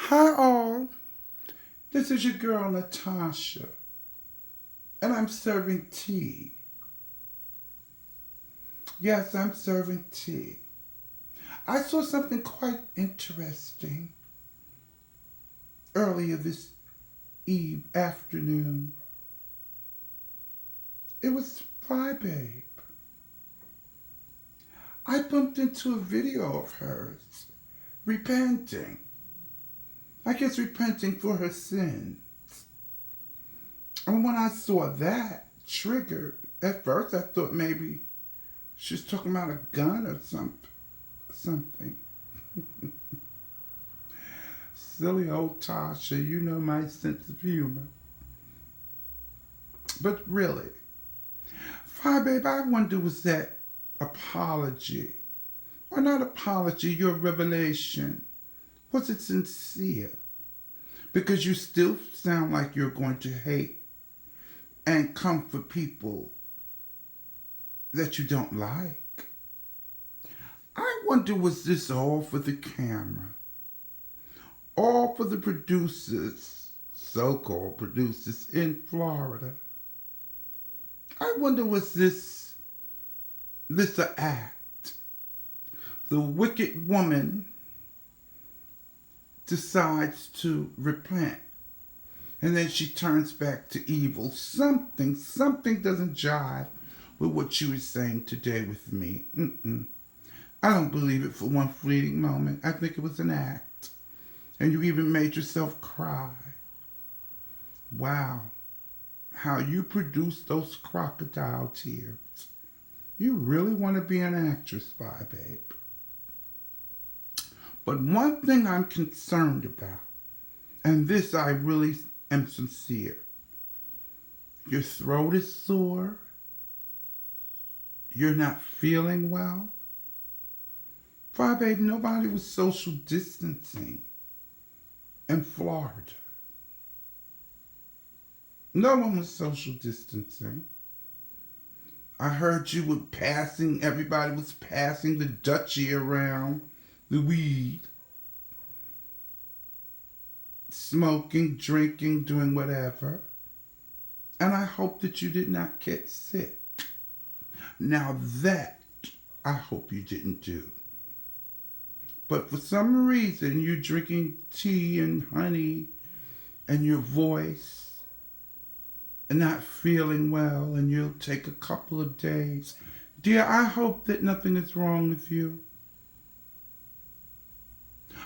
Hi all, this is your girl Natasha, and I'm serving tea. Yes, I'm serving tea. I saw something quite interesting earlier this eve afternoon. It was FYEBABE. I bumped into a video of hers repenting. I guess repenting for her sins. And when I saw that triggered, at first I thought maybe she was talking about a gun or something. Silly old Tasha, you know my sense of humor. But really, FYEBABE, I wonder, was that apology, or not apology, your revelation, was it sincere? Because you still sound like you're going to hate and come for people that you don't like. I wonder, was this all for the camera? All for the producers, so-called producers in Florida? I wonder, was this an act? The wicked woman decides to repent, and then she turns back to evil. Something doesn't jive with what you were saying today with me. I don't believe it for one fleeting moment. I think it was an act. And you even made yourself cry. Wow. How you produce those crocodile tears. You really want to be an actress, FYEBABE. But one thing I'm concerned about, and this I really am sincere. Your throat is sore. You're not feeling well. FYEBABE, nobody was social distancing in Florida. No one was social distancing. I heard you were passing, everybody was passing the Dutchie around, the weed, smoking, drinking, doing whatever. And I hope that you did not get sick. Now that I hope you didn't do. But for some reason, you're drinking tea and honey and your voice and not feeling well, and you'll take a couple of days. Dear, I hope that nothing is wrong with you.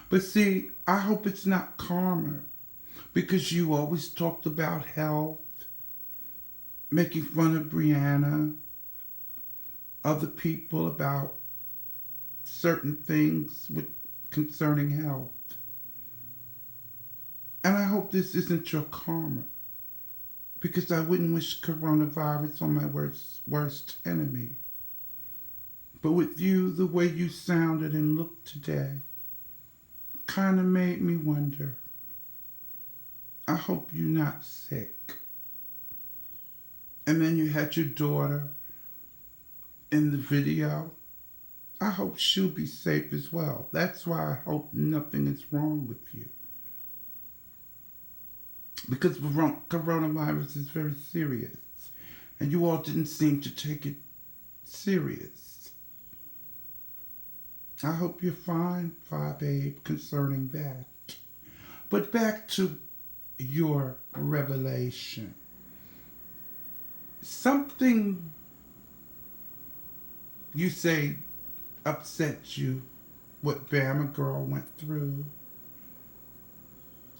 But see, I hope it's not karma, because you always talked about health, making fun of Brianna, other people about certain things concerning health. And I hope this isn't your karma, because I wouldn't wish coronavirus on my worst enemy. But with you, the way you sounded and looked today, kind of made me wonder. I hope you're not sick. And then you had your daughter in the video. I hope she'll be safe as well. That's why I hope nothing is wrong with you. Because coronavirus is very serious. And you all didn't seem to take it serious. I hope you're fine, FYEBABE, concerning that. But back to your revelation. Something you say upset you, what Bama Girl went through.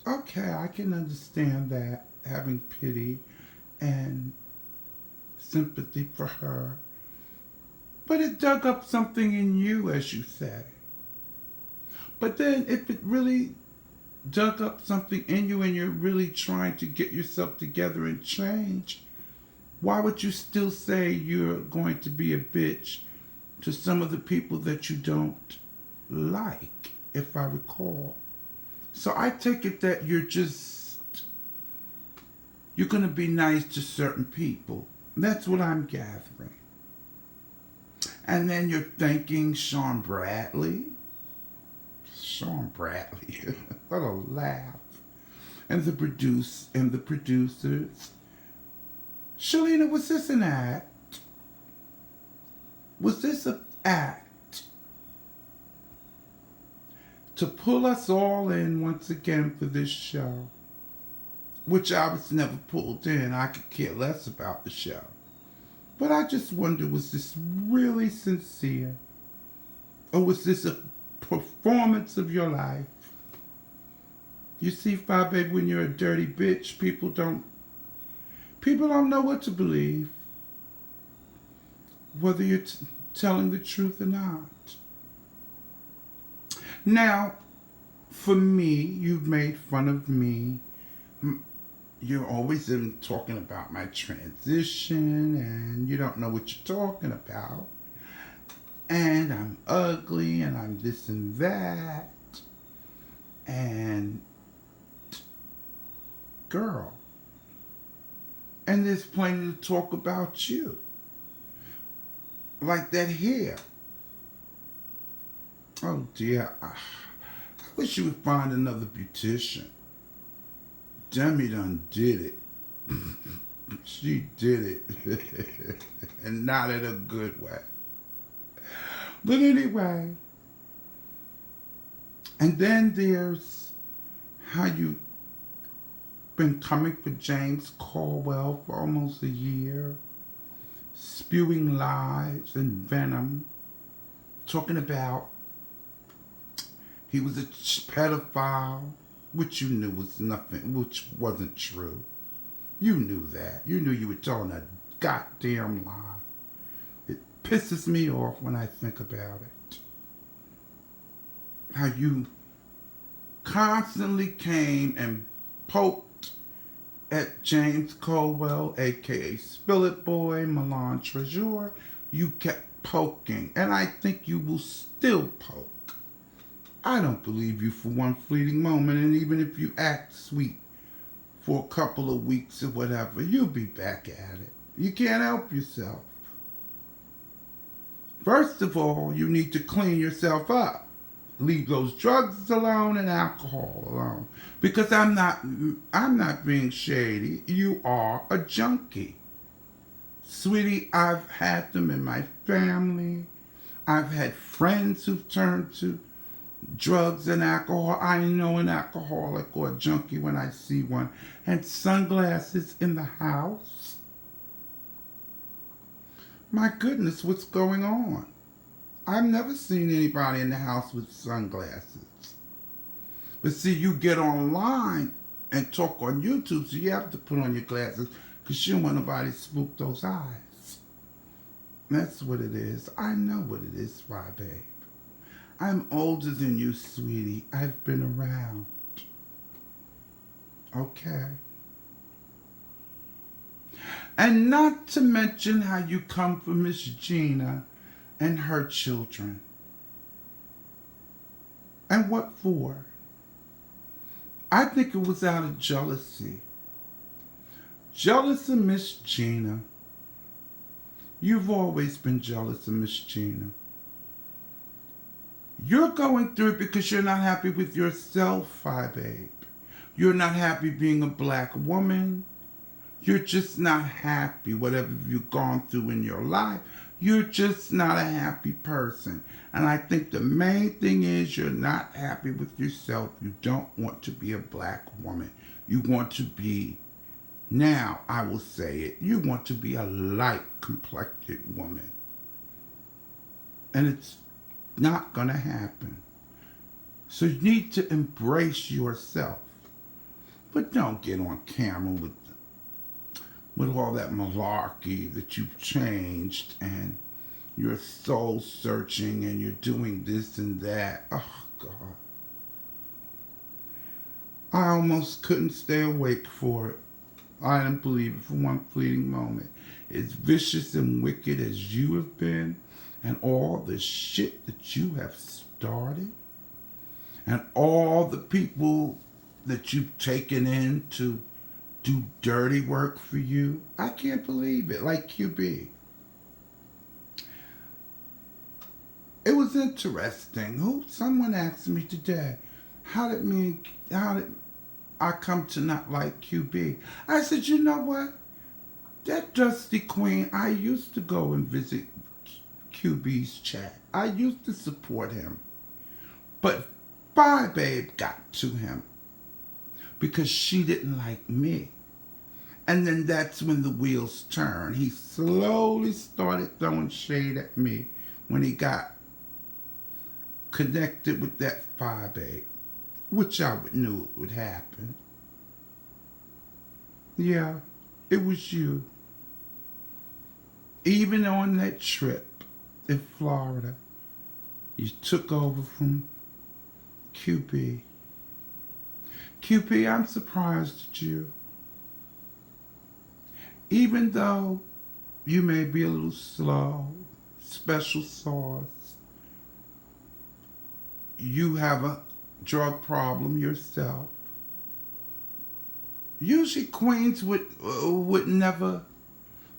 Okay, I can understand that, having pity and sympathy for her. But it dug up something in you, as you say. But then if it really dug up something in you and you're really trying to get yourself together and change, why would you still say you're going to be a bitch to some of the people that you don't like, if I recall? So I take it that you're going to be nice to certain people. That's what I'm gathering. And then you're thanking Sean Bradley. Sean Bradley. What a laugh. And the producers. Shalina, was this an act? Was this an act to pull us all in once again for this show? Which I was never pulled in. I could care less about the show. But I just wonder, was this really sincere? Or was this a performance of your life? You see, FYEBABE, when you're a dirty bitch, people don't know what to believe, whether you're telling the truth or not. Now, for me, you've made fun of me. You're always talking about my transition, and you don't know what you're talking about. And I'm ugly, and I'm this and that. And girl. And there's plenty to talk about you. Like that hair. Oh dear. I wish you would find another beautician. Demi done did it. She did it. And not in a good way. But anyway. And then there's how you've been coming for James Caldwell for almost a year, spewing lies and venom, talking about he was a pedophile, which you knew was nothing, which wasn't true. You knew that. You knew you were telling a goddamn lie. It pisses me off when I think about it. How you constantly came and poked at James Caldwell, a.k.a. Spill It Boy, Milan Treasure. You kept poking, and I think you will still poke. I don't believe you for one fleeting moment, and even if you act sweet for a couple of weeks or whatever, you'll be back at it. You can't help yourself. First of all, you need to clean yourself up. Leave those drugs alone and alcohol alone. Because I'm not being shady. You are a junkie. Sweetie, I've had them in my family. I've had friends who've turned to drugs and alcohol. I know an alcoholic or a junkie when I see one. And sunglasses in the house. My goodness, what's going on? I've never seen anybody in the house with sunglasses. But see, you get online and talk on YouTube, so you have to put on your glasses because you don't want nobody to spook those eyes. That's what it is. I know what it is, FYEBABE. I'm older than you, sweetie. I've been around. Okay? And not to mention how you come for Miss Gina and her children. And what for? I think it was out of jealousy. Jealous of Miss Gina. You've always been jealous of Miss Gina. You're going through it because you're not happy with yourself, FYEBABE. You're not happy being a black woman. You're just not happy, whatever you've gone through in your life. You're just not a happy person. And I think the main thing is you're not happy with yourself. You don't want to be a black woman. You want to be, now I will say it, you want to be a light-complected woman. And it's not going to happen. So you need to embrace yourself. But don't get on camera with all that malarkey that you've changed and you're soul searching and you're doing this and that. Oh, God. I almost couldn't stay awake for it. I didn't believe it for one fleeting moment. As vicious and wicked as you have been and all the shit that you have started and all the people that you've taken in to do dirty work for you. I can't believe it. Like QB. It was was interesting. Someone asked me today, how did I come to not like QB? I said, you know what? That Dusty Queen, I used to go and visit QB's chat. I used to support him. But FYEBABE got to him because she didn't like me. And then that's when the wheels turned. He slowly started throwing shade at me when he got connected with that FYEBABE, which I knew would happen. Yeah, it was you. Even on that trip in Florida, you took over from QB. QB, I'm surprised at you. Even though you may be a little slow, special sauce, you have a drug problem yourself. Usually queens would never,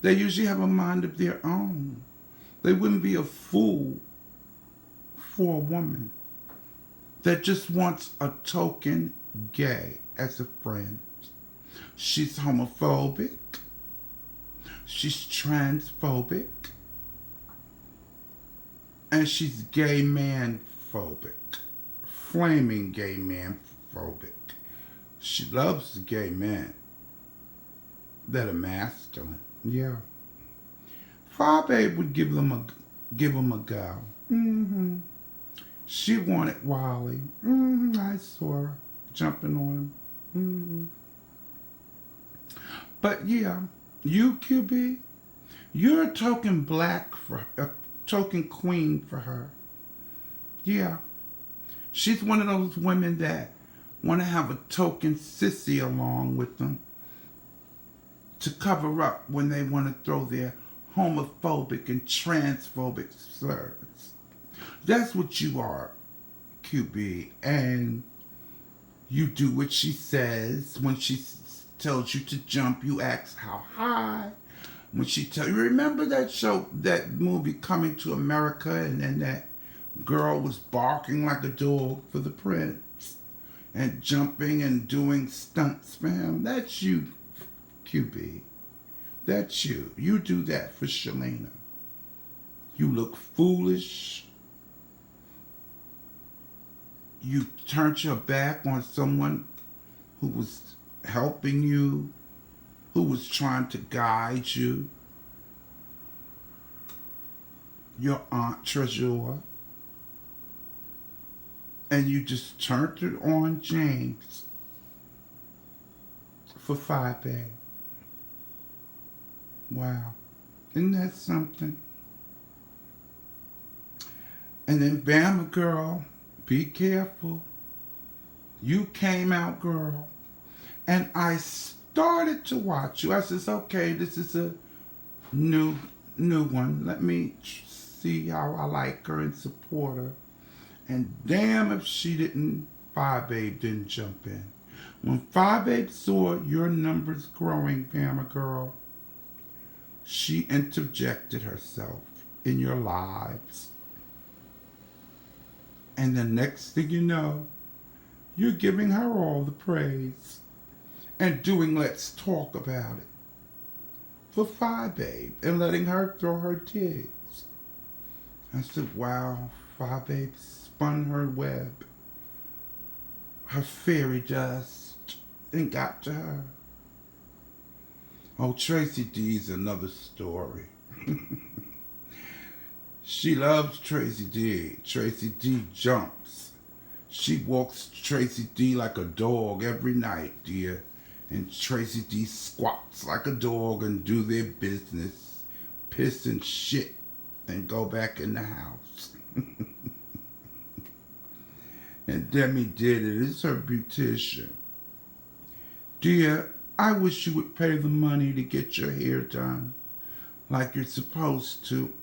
they usually have a mind of their own. They wouldn't be a fool for a woman that just wants a token gay as a friend. She's homophobic. She's transphobic. And she's gay man phobic. Flaming gay man phobic. She loves the gay men that are masculine. Yeah. FYEBABE would give them a go. She wanted Wally. I saw her jumping on him. But yeah, you QB, you're a token black for a token queen for her. Yeah. She's one of those women that want to have a token sissy along with them to cover up when they want to throw their homophobic and transphobic slurs. That's what you are, QB. And you do what she says. When she tells you to jump, you ask how high. When she tells you, remember that show, that movie Coming to America, and then that girl was barking like a dog for the prince and jumping and doing stunts for him? That's you, QB. That's you. You do that for Shalina. You look foolish. You turned your back on someone who was helping you, who was trying to guide you. Your Aunt Treasure. And you just turned it on James for FYEBABE. Wow. Isn't that something? And then Bama girl, be careful. You came out, girl. And I started to watch you. I says, okay, this is a new one. Let me see how I like her and support her. And damn if FYEBABE didn't jump in. When FYEBABE saw your numbers growing, Bama girl, she interjected herself in your lives. And the next thing you know, you're giving her all the praise and doing let's talk about it for FYEBABE and letting her throw her digs. I said, wow, FYEBABE spun her web, her fairy dust, and got to her. Oh, Tracy D's another story. She loves Tracy D. Tracy D jumps. She walks Tracy D like a dog every night, dear. And Tracy D squats like a dog and do their business, piss and shit, and go back in the house. And Demi did it. It's her beautician. Dear, I wish you would pay the money to get your hair done like you're supposed to.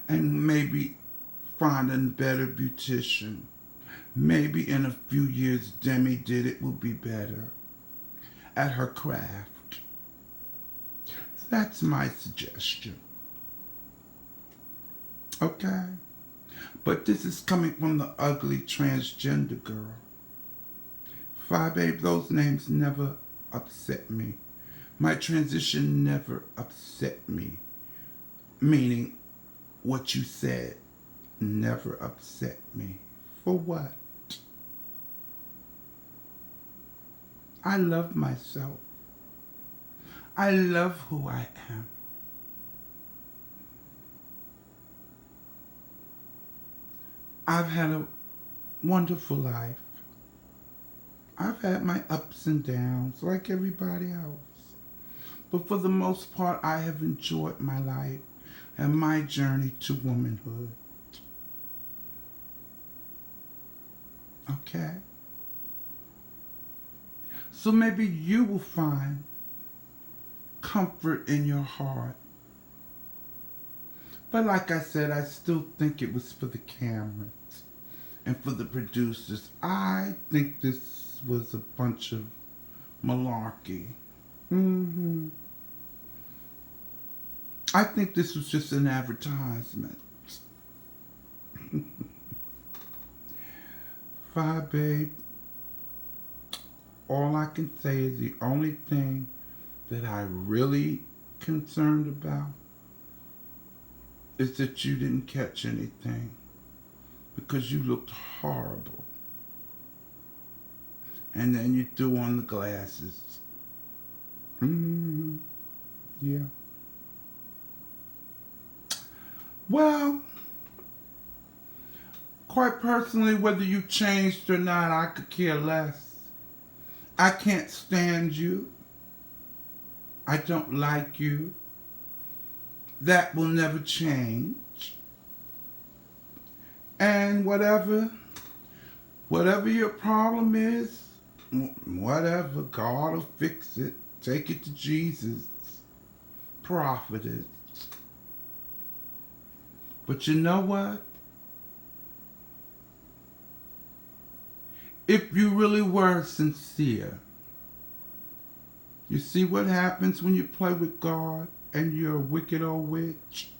And maybe find a better beautician. Maybe in a few years Demi did it will be better at her craft. That's my suggestion. Okay? But this is coming from the ugly transgender girl. FYEBABE, those names never upset me. My transition never upset me. Meaning, what you said never upset me. For what? I love myself. I love who I am. I've had a wonderful life. I've had my ups and downs like everybody else. But for the most part, I have enjoyed my life and my journey to womanhood. Okay? So maybe you will find comfort in your heart. But like I said, I still think it was for the cameras and for the producers. I think this was a bunch of malarkey. I think this was just an advertisement. FYEBABE, all I can say is the only thing that I really concerned about is that you didn't catch anything because you looked horrible. And then you threw on the glasses. Yeah. Well, quite personally, whether you changed or not, I could care less. I can't stand you. I don't like you. That will never change. And whatever your problem is, whatever, God will fix it. Take it to Jesus. Prophetess. But you know what? If you really were sincere, you see what happens when you play with God and you're a wicked old witch?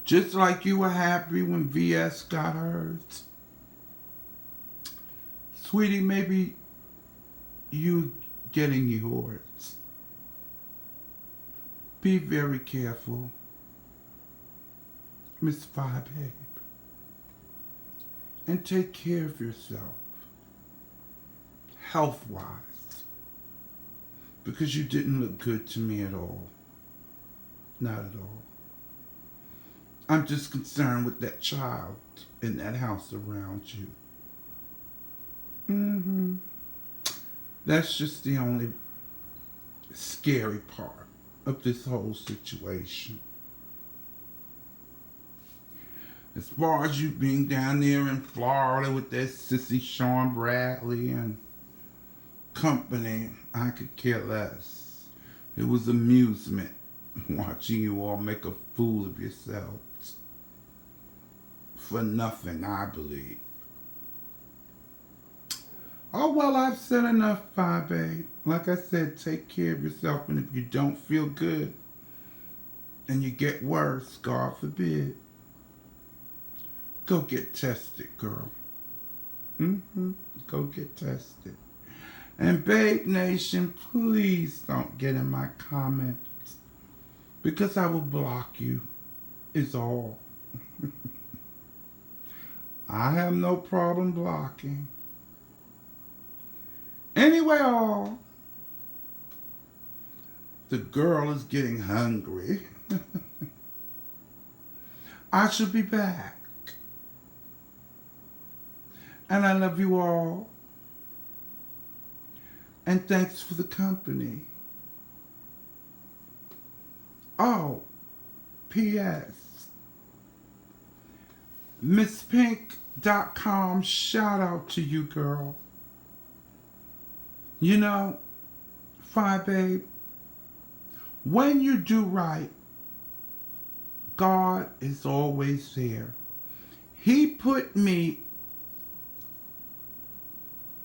Just like you were happy when VS got hers. Sweetie, maybe you getting yours. Be very careful, Miss FYEBABE. And take care of yourself, health-wise, because you didn't look good to me at all. Not at all. I'm just concerned with that child in that house around you. That's just the only scary part of this whole situation. As far as you being down there in Florida with that sissy Sean Bradley and company, I could care less. It was amusement watching you all make a fool of yourselves. For nothing, I believe. Oh, well, I've said enough, FYEBABE. Like I said, take care of yourself. And if you don't feel good and you get worse, God forbid, go get tested, girl. Go get tested. And Babe Nation, please don't get in my comments, because I will block you, is all. I have no problem blocking. Anyway, all, the girl is getting hungry. I shall be back. And I love you all. And thanks for the company. Oh, P.S. MissPink.com, shout out to you, girl. You know, FYEBABE, when you do right, God is always there. He put me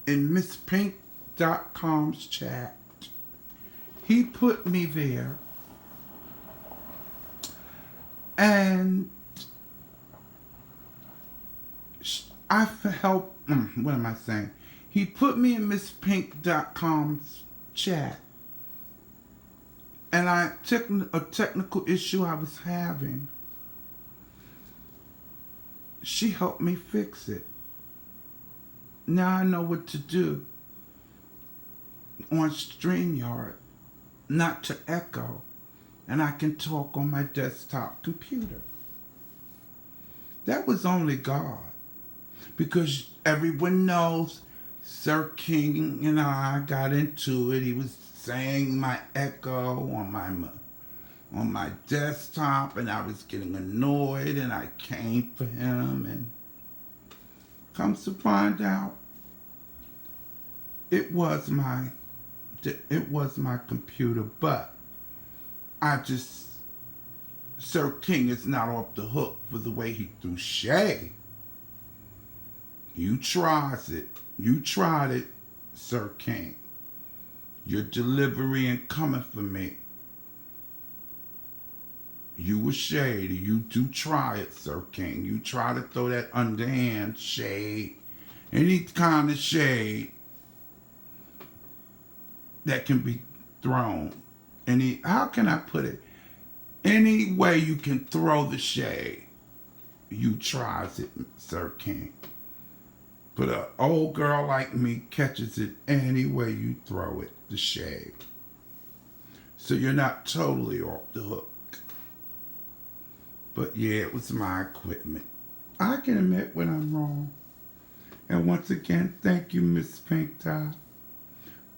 in MissPink.com's chat. He put me there. And helped, what am I saying? He put me in MissPink.com's chat. And I took a technical issue I was having. She helped me fix it. Now I know what to do on StreamYard, not to echo. And I can talk on my desktop computer. That was only God. Because everyone knows Sir King and I got into it. He was saying my echo on my desktop, and I was getting annoyed, and I came for him, and comes to find out it was my computer, but Sir King is not off the hook for the way he threw shade. You tried it, Sir King. Your delivery and coming for me. You were shady. You do try it, Sir King. You try to throw that underhand shade, any kind of shade that can be thrown. How can I put it? Any way you can throw the shade, you tries it, Sir King. But an old girl like me catches it any way you throw it, the shade. So you're not totally off the hook. But yeah, it was my equipment. I can admit when I'm wrong. And once again, thank you, Miss Pink Tie.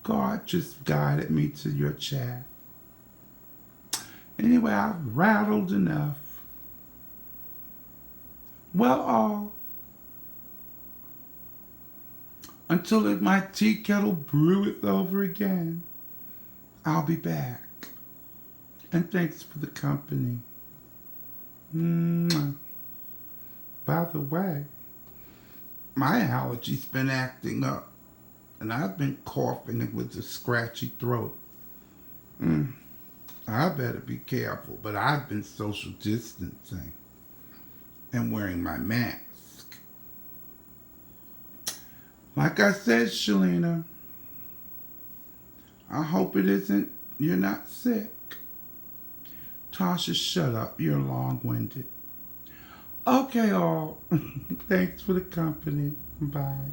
God just guided me to your chat. Anyway, I've rattled enough. Well, until my tea kettle breweth over again, I'll be back. And thanks for the company. By the way, my allergy's been acting up, and I've been coughing with a scratchy throat. I better be careful, but I've been social distancing and wearing my mask. Like I said, Shalina, I hope you're not sick. Tasha, shut up. You're long-winded. Okay, all. Thanks for the company. Bye.